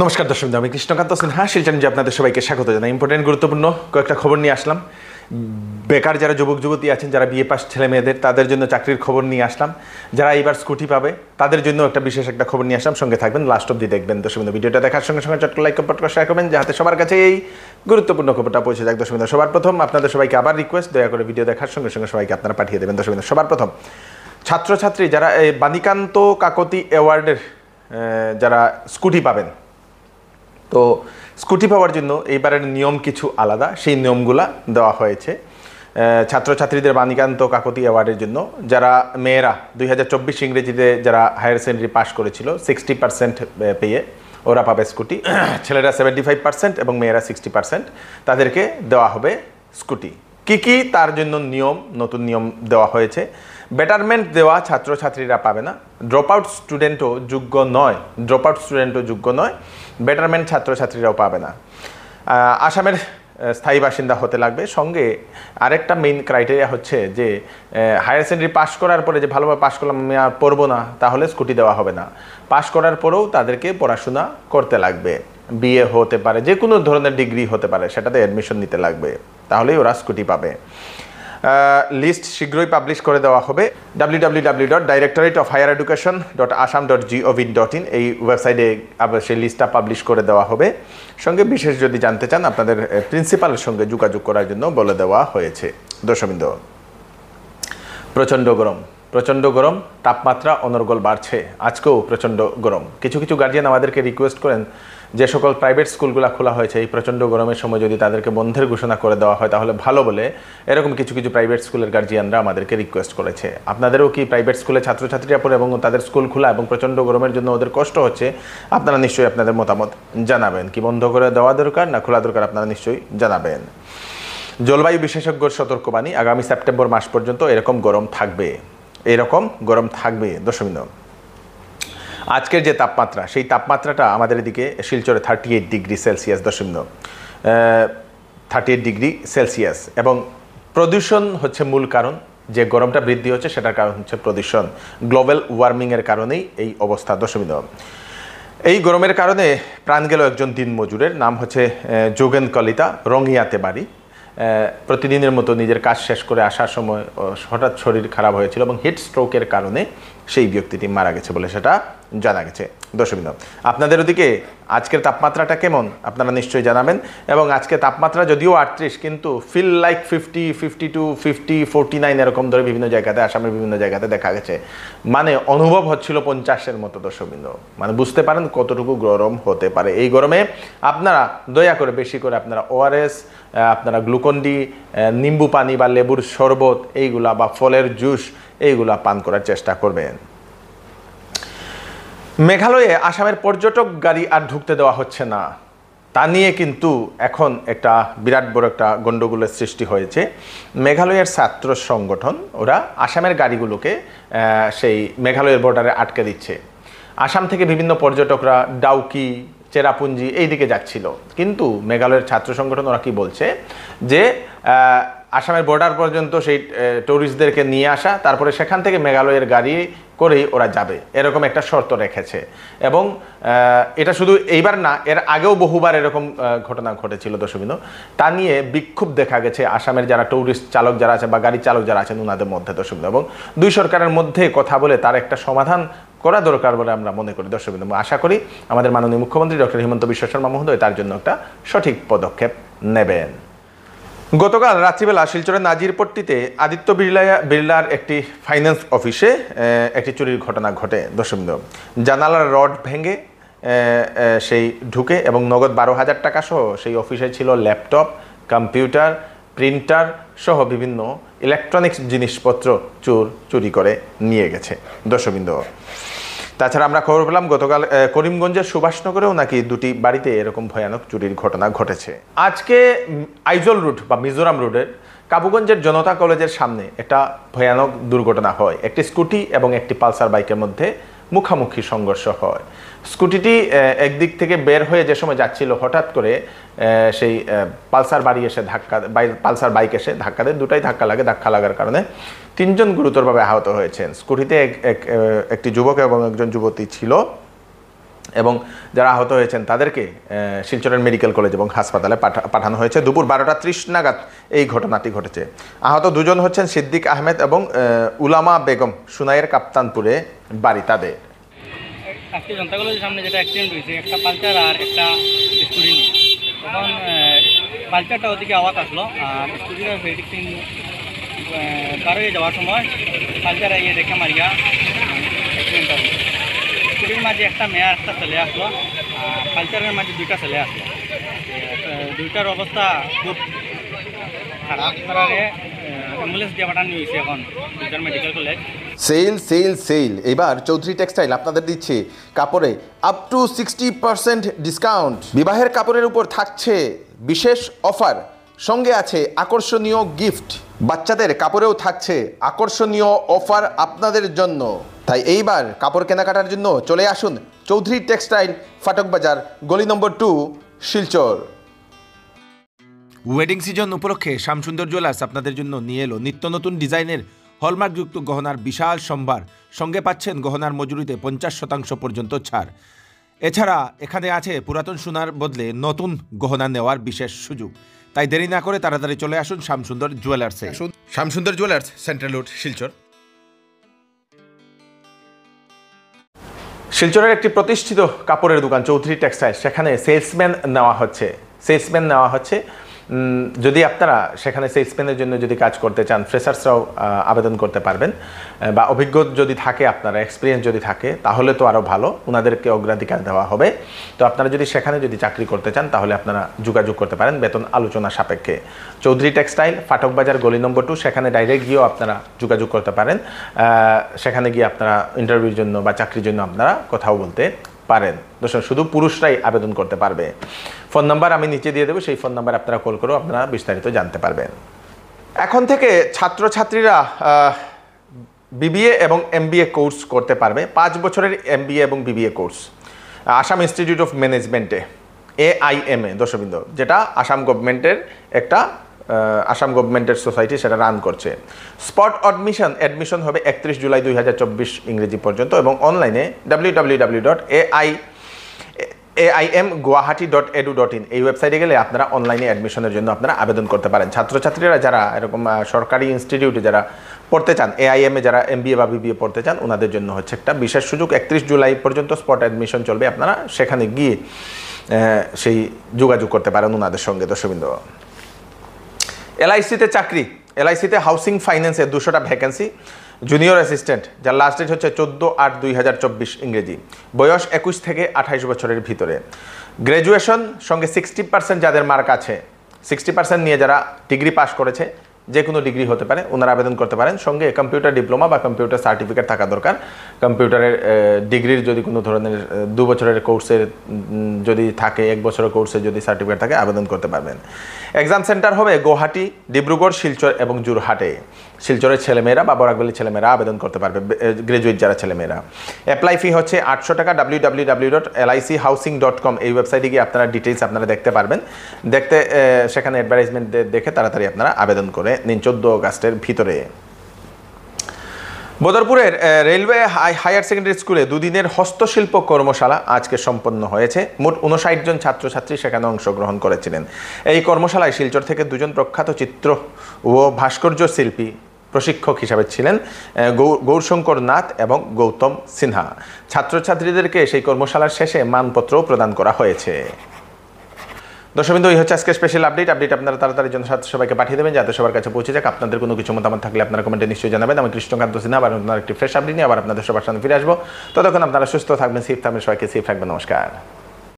নমস্কার দর্শক, আমি কৃষ্ণকান্ত সিনহা শিলচর নিউজে আপনাদের সবাইকে স্বাগত জানাই। ইম্পর্টেন্ট গুরুত্বপূর্ণ কয়েকটা খবর নিয়ে আসলাম। বেকার যারা যুবক যুবতী আছেন, যারা বিএ পাস ছেলে মেয়েদের, তাদের জন্য চাকরির খবর নিয়ে আসলাম। যারা এবার স্কুটি পাবে তাদের জন্য বিশেষ একটা খবর নিয়ে আসলাম। সঙ্গে থাকবেন, লাস্ট অবধি দেখবেন। দর্শক, ভিডিওটা দেখার সঙ্গে সঙ্গে চট্ট লাইক কমেন্ট করে শেয়ার করবেন, যাতে সবার কাছে এই গুরুত্বপূর্ণ খবরটা পৌঁছে যায়। দর্শক, সবার প্রথম আপনাদের সবাইকে আবার রিকোয়েস্ট, দয়া করে ভিডিও দেখার সঙ্গে সঙ্গে সবাইকে আপনারা পাঠিয়ে দেবেন। দর্শক, সবার প্রথম ছাত্রছাত্রী যারা এই বাণীকান্ত কাকতি অ্যাওয়ার্ডের যারা স্কুটি পাবেন, তো স্কুটি পাওয়ার জন্য এইবারের নিয়ম কিছু আলাদা, সেই নিয়মগুলা দেওয়া হয়েছে ছাত্রছাত্রীদের বাণীকান্ত কাকতি অ্যাওয়ার্ডের জন্য। যারা মেয়েরা 2024 ইংরেজিতে যারা হায়ার সেকেন্ডারি পাস করেছিল 60% পেয়ে ওরা পাবে স্কুটি, ছেলেরা 75% এবং মেয়েরা 60%, তাদেরকে দেওয়া হবে স্কুটি। কি তার জন্য নতুন নিয়ম দেওয়া হয়েছে। বেটারমেন্ট দেওয়া ছাত্রছাত্রীরা পাবে না, ড্রপ আউট স্টুডেন্টও যোগ্য নয়, বেটারমেন্ট ছাত্রছাত্রীরাও পাবে না। আসামের স্থায়ী বাসিন্দা হতে লাগবে। সঙ্গে আরেকটা মেইন ক্রাইটেরিয়া হচ্ছে যে হায়ার সেকেন্ডারি পাস করার পরে যে ভালোভাবে পাস করলাম আমি আর পড়বো না, তাহলে স্কুটি দেওয়া হবে না। পাস করার পরেও তাদেরকে পড়াশোনা করতে লাগবে, বিএ হতে পারে, যে কোনো ধরনের ডিগ্রি হতে পারে, সেটাতে অ্যাডমিশন নিতে লাগবে, তাহলেই ওরা স্কুটি পাবে। লিস্ট শীঘ্রই পাবলিশ করে দেওয়া হবে। www.directorate-of-higher-education.assam.gov.in এই ওয়েবসাইটে সেই লিস্টটা পাবলিশ করে দেওয়া হবে। সঙ্গে বিশেষ যদি জানতে চান, আপনাদের প্রিন্সিপালের সঙ্গে যোগাযোগ করার জন্য বলে দেওয়া হয়েছে। দর্শকবৃন্দ, প্রচণ্ড গরম, তাপমাত্রা অনর্গল বাড়ছে। আজকেও প্রচণ্ড গরম। কিছু গার্জিয়ান আমাদেরকে রিকোয়েস্ট করেন, যে সকল প্রাইভেট স্কুলগুলো খোলা হয়েছে এই প্রচণ্ড গরমের সময় যদি তাদেরকে বন্ধের ঘোষণা করে দেওয়া হয় তাহলে ভালো বলে, এরকম কিছু প্রাইভেট স্কুলের গার্জিয়ানরা আমাদেরকে রিকোয়েস্ট করেছে। আপনাদেরও কি প্রাইভেট স্কুলে ছাত্রছাত্রীরা পড়ে এবং তাদের স্কুল খোলা এবং প্রচণ্ড গরমের জন্য ওদের কষ্ট হচ্ছে? আপনারা নিশ্চয়ই আপনাদের মতামত জানাবেন। কি বন্ধ করে দেওয়া দরকার না খোলা দরকার, আপনারা নিশ্চয়ই জানাবেন। জলবায়ু বিশেষজ্ঞর সতর্কবাণী, আগামী সেপ্টেম্বর মাস পর্যন্ত এরকম গরম থাকবে। দর্শকবৃন্দ, আজকের যে তাপমাত্রা, সেই তাপমাত্রাটা আমাদের এদিকে শিলচরে 38 ডিগ্রি সেলসিয়াস। দর্শকবৃন্দ, 38 ডিগ্রি সেলসিয়াস। এবং প্রদূষণ হচ্ছে মূল কারণ। যে গরমটা বৃদ্ধি হচ্ছে সেটার কারণ হচ্ছে প্রদূষণ। গ্লোবাল ওয়ার্মিংয়ের কারণেই এই অবস্থা। দর্শকবৃন্দ, এই গরমের কারণে প্রাণ গেল একজন দিনমজুরের, নাম হচ্ছে যোগেন কলিতা, রঙিয়াতে বাড়ি। প্রতিদিনের মতো নিজের কাজ শেষ করে আসার সময় হঠাৎ শরীর খারাপ হয়েছিল এবং হিট স্ট্রোকের কারণে সেই ব্যক্তিটি মারা গেছে বলে সেটা জানা গেছে। দর্শকবৃন্দ, আপনাদের ওদিকে আজকের তাপমাত্রাটা কেমন আপনারা নিশ্চয়ই জানাবেন। এবং আজকে তাপমাত্রা যদিও 38, কিন্তু ফিল লাইক 50, 52, 50, 49 এরকম ধরে বিভিন্ন জায়গাতে, আসামের বিভিন্ন জায়গাতে দেখা গেছে। মানে অনুভব হচ্ছিল 50-এর মতো। দর্শকবৃন্দ, মানে বুঝতে পারেন কতটুকু গরম হতে পারে। এই গরমে আপনারা দয়া করে বেশি করে আপনারা ওআরএস, আপনারা গ্লুকন্ডি, নিম্বু পানি বা লেবুর শরবত এইগুলা বা ফলের জুস এইগুলা পান করার চেষ্টা করবেন। মেঘালয়ে আসামের পর্যটক গাড়ি আর ঢুকতে দেওয়া হচ্ছে না, তা নিয়ে কিন্তু এখন একটা বিরাট বড় একটা গণ্ডগোলের সৃষ্টি হয়েছে। মেঘালয়ের ছাত্র সংগঠন ওরা আসামের গাড়িগুলোকে সেই মেঘালয়ের বর্ডারে আটকে দিচ্ছে। আসাম থেকে বিভিন্ন পর্যটকরা ডাউকি, চেরাপুঞ্জি এই দিকে যাচ্ছিল, কিন্তু মেঘালয়ের ছাত্র সংগঠন ওরা কি বলছে যে আসামের বর্ডার পর্যন্ত সেই ট্যুরিস্টদেরকে নিয়ে আসা, তারপরে সেখান থেকে মেঘালয়ের গাড়ি করেই ওরা যাবে, এরকম একটা শর্ত রেখেছে। এবং এটা শুধু এইবার না, এর আগেও বহুবার এরকম ঘটনা ঘটেছিল। দর্শকবৃন্দ, তা নিয়ে বিক্ষোভ দেখা গেছে আসামের যারা ট্যুরিস্ট চালক যারা আছে বা গাড়ি চালক যারা আছেন ওনাদের মধ্যে। দর্শকবৃন্দ, এবং দুই সরকারের মধ্যে কথা বলে তার একটা সমাধান করা দরকার বলে আমরা মনে করি। দর্শকবৃন্দ, আশা করি আমাদের মাননীয় মুখ্যমন্ত্রী ডক্টর হিমন্ত বিশ্ব শর্মা মহোদয় তার জন্য একটা সঠিক পদক্ষেপ নেবেন। গতকাল রাত্রিবেলা শিলচরের নাজিরপট্টিতে আদিত্য বিড়লার একটি ফাইন্যান্স অফিসে একটি চুরির ঘটনা ঘটে। দর্শকবৃন্দ, জানালার রড ভেঙে সেই ঢুকে এবং নগদ 12,000 টাকা সহ সেই অফিসে ছিল ল্যাপটপ, কম্পিউটার, প্রিন্টার সহ বিভিন্ন ইলেকট্রনিক্স জিনিসপত্র চুরি করে নিয়ে গেছে। দর্শকবৃন্দ, তাছাড়া আমরা খবর পেলাম গতকাল করিমগঞ্জের সুভাষনগরেও নাকি দুটি বাড়িতে এরকম ভয়ানক চুরির ঘটনা ঘটেছে। আজকে আইজল রুট বা মিজোরাম রোডের কাবুগঞ্জের জনতা কলেজের সামনে একটা ভয়ানক দুর্ঘটনা হয়। একটি স্কুটি এবং একটি পালসার বাইকের মধ্যে মুখোমুখি সংঘর্ষ হয়। স্কুটিটি একদিক থেকে বের হয়ে যে সময় যাচ্ছিল, হঠাৎ করে সেই পালসার বাইক এসে ধাক্কা দেয়। দুটাই ধাক্কা লাগার কারণে 3 জন গুরুতরভাবে আহত হয়েছেন। স্কুটিতে একটি যুবক এবং একজন যুবতী ছিল। এবং যারা আহত হয়েছেন তাদেরকে শিলচরের মেডিকেল কলেজ এবং হাসপাতালে পাঠানো হয়েছে। দুপুর 12:30 নাগাদ এই ঘটনাটি ঘটেছে। আহত দুজন হচ্ছেন সিদ্দিক আহমেদ এবং উলামা বেগম, সুনাইয়ের কাপ্তানপুরে বাড়ি তাদের। আজকে জনতা কলেজের সামনে যেটা অ্যাক্সিডেন্ট হয়েছে, একটা পালচার আর একটা স্কুটি নিয়ে, তখন পালচারটা ওদিকে আওয়াজ আসলো আর স্কুটিটা ভেডিক্সিং পার হয়ে যাওয়ার সময় পালচার এগিয়ে দেখে মারিয়া অ্যাক্সিডেন্টটা হলো। স্কুটির মাঝে একটা মেয়ে একটা ছেলে আসলো আর পালচারের মাঝে দুইটা ছেলে আসলো। দুইটার অবস্থা খুব খারাপ, তারারে অ্যাম্বুলেন্স দিয়ে পাঠানো হয়েছে এখন Silchar medical college. Sale sale sale, এবার চৌধুরী টেক্সটাইল আপনাদের দিচ্ছে কাপড়ে আপ টু 60% ডিসকাউন্ট। বিবাহের কাপড়ের উপর থাকছে বিশেষ অফার, সঙ্গে আছে আকর্ষণীয় গিফট। বাচ্চাদের কাপড়েও থাকছে আকর্ষণীয় অফার আপনাদের জন্য। তাই এইবার কাপড় কেনাকাটার জন্য চলে আসুন চৌধুরী টেক্সটাইল, ফাটক বাজার, গলি নম্বর 2, শিলচর। ওয়েডিং সিজন উপলক্ষে শ্যামসুন্দর জুয়েলার্স আপনাদের জন্য নিয়ে এলো নিত্য নতুন ডিজাইনের হলমার্কযুক্ত গহনার বিশাল সম্ভার। সঙ্গে পাচ্ছেন গহনার মজুরিতে 50% পর্যন্ত ছাড়। এছাড়া এখানে আছে পুরাতন সোনার বদলে নতুন গহনা নেওয়ার বিশেষ সুযোগ। তাই দেরি না করে তাড়াতাড়ি চলে আসুন শ্যামসুন্দর জুয়েলার্সে। Shyamsundar jewellers, central road, Silchar. শিলচরের একটি প্রতিষ্ঠিত কাপড়ের দোকান চৌধুরী টেক্সটাইল, সেখানে সেলসম্যান নেওয়া হচ্ছে। যদি আপনারা সেখানে সেলসম্যানের জন্য যদি কাজ করতে চান, ফ্রেশার্সরাও আবেদন করতে পারবেন, বা অভিজ্ঞ যদি থাকে, আপনারা এক্সপিরিয়েন্স যদি থাকে তাহলে তো আরও ভালো, ওনাদেরকে অগ্রাধিকার দেওয়া হবে। তো আপনারা যদি সেখানে যদি চাকরি করতে চান তাহলে আপনারা যোগাযোগ করতে পারেন বেতন আলোচনা সাপেক্ষে। চৌধুরী টেক্সটাইল, ফাটক বাজার, গলি নম্বর 2, সেখানে ডাইরেক্ট গিয়েও আপনারা যোগাযোগ করতে পারেন। সেখানে গিয়ে আপনারা ইন্টারভিউর জন্য বা চাকরির জন্য আপনারা কথাও বলতে পারেন। দর্শক, শুধু পুরুষরাই আবেদন করতে পারবে। ফোন নাম্বার আমি নিচে দিয়ে দেবো, সেই ফোন নাম্বার আপনারা কল করেও আপনারা বিস্তারিত জানতে পারবেন। এখন থেকে ছাত্রছাত্রীরা বিবিএ এবং এমবিএ কোর্স করতে পারবে। 5 বছরের এমবিএ এবং BBA course Assam institute of ম্যানেজমেন্টে, AIMA দর্শকবৃন্দ, যেটা আসাম গভর্নমেন্টের সোসাইটি সেটা রান করছে। স্পট অ্যাডমিশন হবে 31 জুলাই 2024 ইংরেজি পর্যন্ত, এবং অনলাইনে www.aimguwahati.edu.in এই ওয়েবসাইটে গেলে আপনারা অনলাইনে অ্যাডমিশনের জন্য আপনারা আবেদন করতে পারেন। ছাত্রছাত্রীরা যারা এরকম সরকারি ইনস্টিটিউটে যারা পড়তে চান, AIMA যারা এমবিএ বা বিবিএ পড়তে চান, ওনাদের জন্য হচ্ছে একটা বিশেষ সুযোগ। 31 জুলাই পর্যন্ত স্পট অ্যাডমিশন চলবে, আপনারা সেখানে গিয়ে সেই যোগাযোগ করতে পারেন ওনাদের সঙ্গে। দর্শকবৃন্দ, LICতে চাকরি, LICতে হাউসিং ফাইন্যান্সে 200টা ভ্যাকেন্সি, জুনিয়র অ্যাসিস্ট্যান্ট, যার লাস্ট ডেট হচ্ছে 14/8/2024 ইংরেজি, বয়স 21 থেকে 28 বছরের ভিতরে, গ্র্যাজুয়েশন সঙ্গে 60% যাদের মার্ক আছে, 60% নিয়ে যারা ডিগ্রি পাস করেছে, যে কোনো ডিগ্রি হতে পারে, ওনারা আবেদন করতে পারেন। সঙ্গে কম্পিউটার ডিপ্লোমা বা কম্পিউটার সার্টিফিকেট থাকা দরকার। কম্পিউটারের ডিগ্রির যদি কোনো ধরনের 2 বছরের কোর্সের যদি থাকে, 1 বছরের কোর্সের যদি সার্টিফিকেট থাকে, আবেদন করতে পারবেন। এক্সাম সেন্টার হবে গুয়াহাটি, ডিব্রুগড়, শিলচর এবং যোরহাটে। শিলচরের ছেলেমেয়েরা বা বরাকভ্যালির ছেলেমেয়েরা আবেদন করতে পারবে, গ্র্যাজুয়েট যারা ছেলেমেয়েরা। অ্যাপ্লাই ফি হচ্ছে 800 টাকা। www.lichousing.com এই ওয়েবসাইটে গিয়ে আপনারা ডিটেইলস আপনারা দেখতে পারবেন। সেখানে অ্যাডভার্টাইজমেন্ট দেখে তাড়াতাড়ি আপনারা আবেদন করে নিন 14 অগাস্টের ভিতরে। বদরপুরের রেলওয়ে হায়ার সেকেন্ডারি স্কুলে 2 দিনের হস্তশিল্প কর্মশালা আজকে সম্পন্ন হয়েছে। মোট 59 জন ছাত্রছাত্রী সেখানে অংশগ্রহণ করেছিলেন। এই কর্মশালায় শিলচর থেকে 2 জন প্রখ্যাত চিত্র ও ভাস্কর্য শিল্পী প্রশিক্ষক হিসাবে ছিলেন গৌরশঙ্কর নাথ এবং গৌতম সিনহা। ছাত্রছাত্রীদেরকে সেই কর্মশালার শেষে মানপত্রও প্রদান করা হয়েছে। দর্শকবৃন্দ, এই হচ্ছে আজকে স্পেশাল আপডেট আপনারা তাড়াতাড়ি জন্য সবাইকে পাঠিয়ে দেবেন যাতে সবার কাছে পৌঁছে যাক। আপনাদের কোনো কিছু মতামত থাকলে আপনারা কমেন্টে নিশ্চয়ই জানাবেন। আমি কৃষ্ণকান্ত সিনহা আবার আপনার একটি ফ্রেশ আপডেট নিয়ে আবার আপনাদের সবার সামনে ফিরে আসবো। ততক্ষণ আপনারা সুস্থ থাকবেন, সেফ থাকবেন, সবাইকে সেফ থাকবেন। নমস্কার।